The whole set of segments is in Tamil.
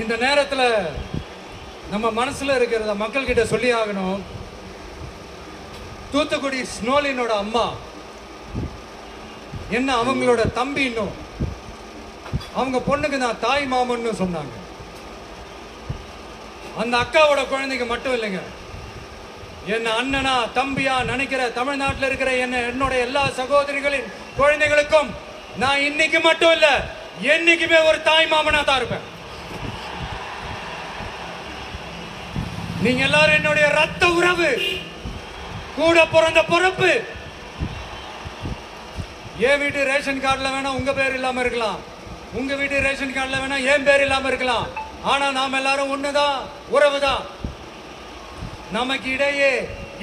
இந்த நேரத்தில் நம்ம மனசுல இருக்கிறத மக்கள் கிட்ட சொல்லி ஆகணும். தூத்துக்குடி ஸ்னோலினோட அம்மா என்ன அவங்களோட தம்பி, இன்னும் அவங்க பொண்ணுக்கு நான் தாய் மாமன்னு சொன்னாங்க. அந்த அக்காவோட குழந்தைங்க மட்டும் இல்லைங்க, என்ன அண்ணனா தம்பியா நினைக்கிற தமிழ்நாட்டில் இருக்கிற என்னோட எல்லா சகோதரிகளின் குழந்தைகளுக்கும் நான் இன்னைக்கு மட்டும் இல்ல, என்னைக்குமே ஒரு தாய் மாமனா தான் இருப்பேன். நீங்க எல்லாரும் என்னுடைய ரத்த உறவு, கூட பிறந்த பொறுப்பு. என் வீட்டு ரேஷன் கார்டுல வேணா உங்க பேர் இல்லாம இருக்கலாம், உங்க வீட்டு ரேஷன் கார்டுல வேணா என் பேர் இல்லாம இருக்கலாம். ஆனா நாம் எல்லாரும் ஒண்ணுதான், உறவுதான். நமக்கு இடையே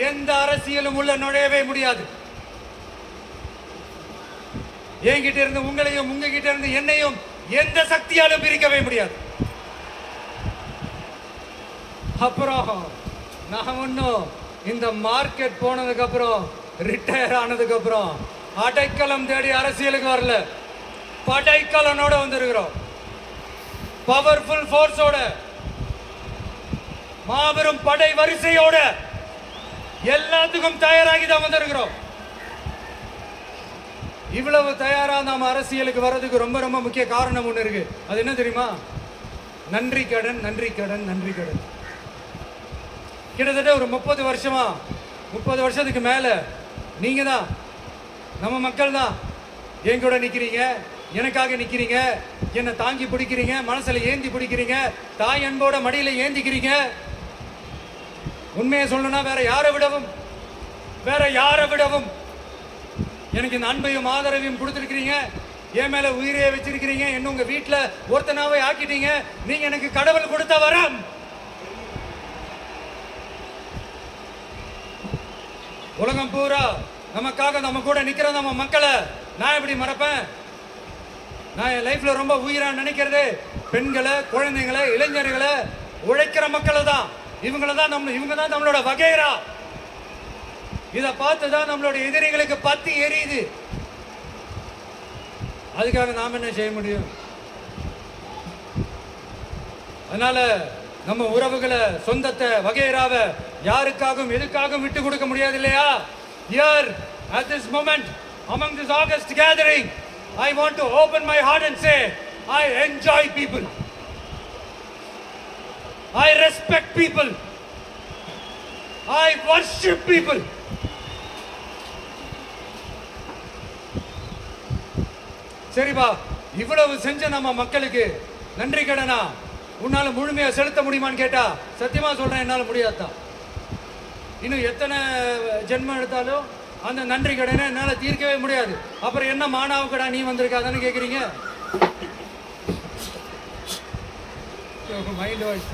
எந்த அரசியலும் உள்ள நுழையவே முடியாது. என்கிட்ட இருந்து உங்களையும் உங்ககிட்ட இருந்து என்னையும் எந்த சக்தியாலும் பிரிக்கவே முடியாது. அப்புறம் நான் ஒன்னும் இந்த மார்க்கெட் போனதுக்கு அப்புறம், ரிட்டையர் ஆனதுக்கு அப்புறம் அடைக்கலம் தேடி அரசியலுக்கு வரல, படைக்கலனோட வந்திருக்கிறோம். பவர்ஃபுல் ஃபோர்ஸோட, மாபெரும் படை வரிசையோட, எல்லாத்துக்கும் தயாராகி தான் வந்திருக்கிறோம். இவ்வளவு தயாரா நாம அரசியலுக்கு வர்றதுக்கு ரொம்ப ரொம்ப முக்கிய காரணம் ஒண்ணு இருக்கு. அது என்ன தெரியுமா? நன்றி கடன், நன்றி கடன், நன்றி கடன். கிட்டத்தட்ட ஒரு 30 வருஷமா, 30 வருஷத்துக்கு மேல நீங்க தான், நம்ம மக்கள் தான் என் கூட நிக்கிறீங்க, எனக்காக நிக்கிறீங்க, என்னை தாங்கி பிடிக்கிறீங்க, மனசுல ஏந்தி பிடிக்கிறீங்க, தாய் அன்போட மடியில ஏந்திக்கிறீங்க. உண்மையை சொல்லணும்னா வேற யாரை விடவும் எனக்கு இந்த அன்பையும் ஆதரவையும் கொடுத்துருக்கிறீங்க. என் மேல உயிரையே வச்சிருக்கிறீங்க. என்ன உங்க வீட்டுல ஒருத்தனாவே ஆக்கிட்டீங்க. நீங்க எனக்கு கடவுள் கொடுத்த வரம். உலகம் பூரா நமக்காக நம்ம கூட நிக்கிற நம்ம மக்களை நான் எப்படி மறப்பேன்? நான் என் லைஃப்ல ரொம்ப உயிரா நினைக்கிறது பெண்களை, குழந்தைங்களை, இளைஞர்களை, உழைக்கிற மக்களை தான். இவங்க தான் நம்மளோட வகைரா. இதை பார்த்துதான் நம்மளோட எதிரிகளுக்கு பத்தி எரியுது. அதுக்காக நாம என்ன செய்ய முடியும்? அதனால நம்ம உறவுகளை, சொந்தத்தை, வகைராவை யாருக்காகவும் எதுக்காகவும் விட்டு கொடுக்க முடியாது இல்லையா? Here at this moment among this August gathering, I want to open my heart and say I enjoy people, I respect people, I worship people. சரிப்பா, இவ்வளவு செஞ்ச நம்ம மக்களுக்கு நன்றி கடனா உன்னால முழுமையா செலுத்த முடியுமான்னு கேட்டா சத்தியமா சொல்றேன், என்னால முடியாதுதான். இன்னும் எத்தனை ஜென்மம் எடுத்தாலும் அந்த நன்றி கடனை என்னால தீர்க்கவே முடியாது. அப்புறம் என்ன மானாவுக்கடா நீ வந்திருக்காதான்னு கேக்குறீங்க. Mind voice